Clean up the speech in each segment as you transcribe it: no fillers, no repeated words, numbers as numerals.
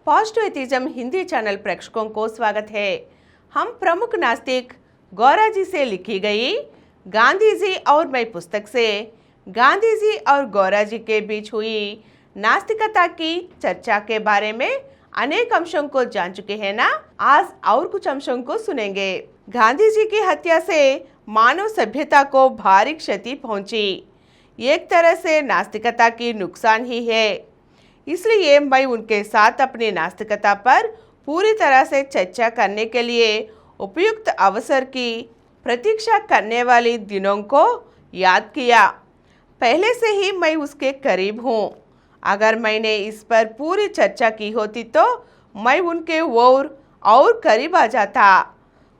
Positive atheism Hindi channel प्रेक्षकों को स्वागत है। हम प्रमुख नास्तिक गौरा जी से लिखी गई गांधी जी और मैं पुस्तक से गांधी जी और गौरा जी के बीच हुई नास्तिकता की चर्चा के बारे में अनेक अंशों को जान चुके हैं ना। आज और कुछ अंशों को सुनेंगे। गांधी जी की हत्या से मानव सभ्यता को भारी क्षति पहुंची। एक तरह से नास्तिकता की नुकसान ही है। इसलिए मैं उनके साथ अपनी नास्तिकता पर पूरी तरह से चर्चा करने के लिए उपयुक्त अवसर की प्रतीक्षा करने वाले दिनों को याद किया। पहले से ही मैं उसके करीब हूँ। अगर मैंने इस पर पूरी चर्चा की होती तो मैं उनके और करीब आ जाता।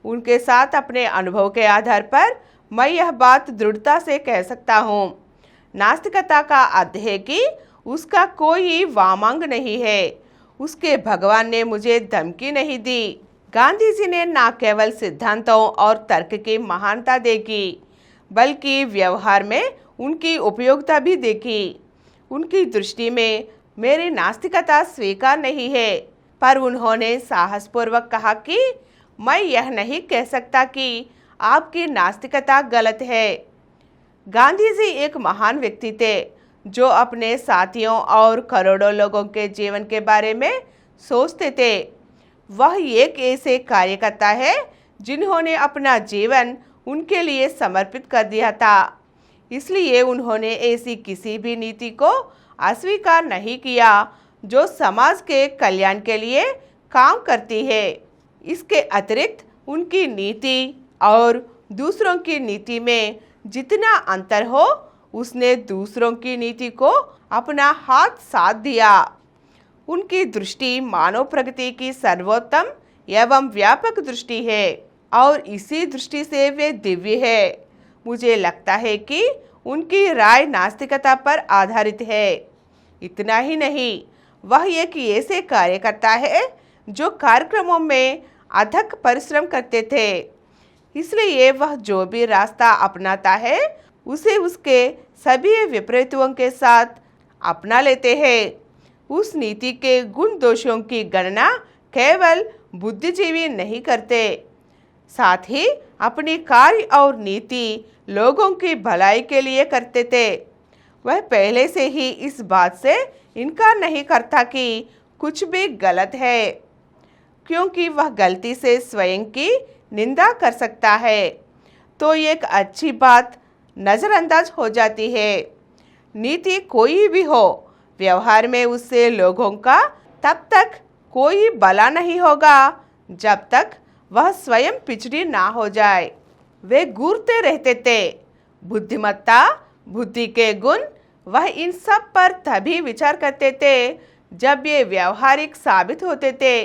उनके साथ अपने अनुभव के आधार पर मैं यह बात दृढ़ता से कह सकता हूँ। नास्तिकता का अर्थ है कि उसका कोई वामांग नहीं है। उसके भगवान ने मुझे धमकी नहीं दी। गांधी जी ने न केवल सिद्धांतों और तर्क की महानता देखी बल्कि व्यवहार में उनकी उपयोगिता भी देखी। उनकी दृष्टि में मेरी नास्तिकता स्वीकार नहीं है, पर उन्होंने साहसपूर्वक कहा कि मैं यह नहीं कह सकता कि आपकी नास्तिकता गलत है। गांधी जी एक महान व्यक्ति थे जो अपने साथियों और करोड़ों लोगों के जीवन के बारे में सोचते थे। वह एक ऐसे कार्यकर्ता है जिन्होंने अपना जीवन उनके लिए समर्पित कर दिया था। इसलिए उन्होंने ऐसी किसी भी नीति को अस्वीकार नहीं किया जो समाज के कल्याण के लिए काम करती है। इसके अतिरिक्त उनकी नीति और दूसरों की नीति में जितना अंतर हो, उसने दूसरों की नीति को अपना हाथ साथ दिया। उनकी दृष्टि मानव प्रगति की सर्वोत्तम एवं व्यापक दृष्टि है और इसी दृष्टि से वे दिव्य है। मुझे लगता है कि उनकी राय नास्तिकता पर आधारित है। इतना ही नहीं, वह एक ऐसे कार्यकर्ता है जो कार्यक्रमों में अथक परिश्रम करते थे। इसलिए वह जो भी रास्ता अपनाता है उसे उसके सभी विपरीतों के साथ अपना लेते हैं। उस नीति के गुण दोषों की गणना केवल बुद्धिजीवी नहीं करते, साथ ही अपनी कार्य और नीति लोगों की भलाई के लिए करते थे। वह पहले से ही इस बात से इनकार नहीं करता कि कुछ भी गलत है, क्योंकि वह गलती से स्वयं की निंदा कर सकता है तो एक अच्छी बात नज़रअंदाज हो जाती है। नीति कोई भी हो, व्यवहार में उससे लोगों का तब तक कोई भला नहीं होगा जब तक वह स्वयं पिछड़ी ना हो जाए। वे घूरते रहते थे। बुद्धिमत्ता, बुद्धि के गुण, वह इन सब पर तभी विचार करते थे जब ये व्यावहारिक साबित होते थे।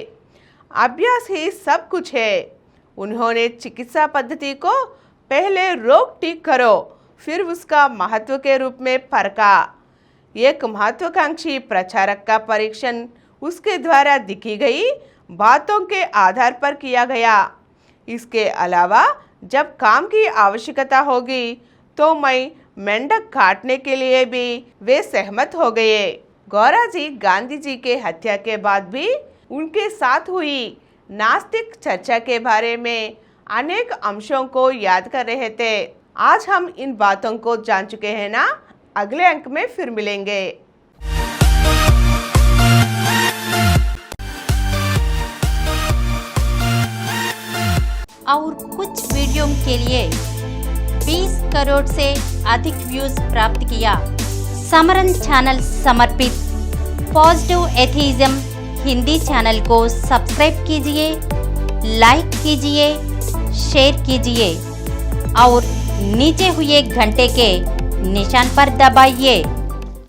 अभ्यास ही सब कुछ है। उन्होंने चिकित्सा पद्धति को पहले रोक ठीक करो फिर उसका महत्व के रूप में परखा। एक महत्वाकांक्षी प्रचारक का परीक्षण उसके द्वारा दिखी गई बातों के आधार पर किया गया। इसके अलावा जब काम की आवश्यकता होगी तो मैं मेंढक काटने के लिए भी वे सहमत हो गए। गौरा जी गांधी जी के हत्या के बाद भी उनके साथ हुई नास्तिक चर्चा के बारे में अनेक अंशों को याद कर रहे थे। आज हम इन बातों को जान चुके हैं ना। अगले अंक में फिर मिलेंगे। और कुछ वीडियो के लिए 20 करोड़ से अधिक व्यूज प्राप्त किया। समरन चैनल समर्पित पॉजिटिव एथिज्म हिंदी चैनल को सब्सक्राइब कीजिए, लाइक कीजिए, शेयर कीजिए और नीचे हुए घंटे के निशान पर दबाइए।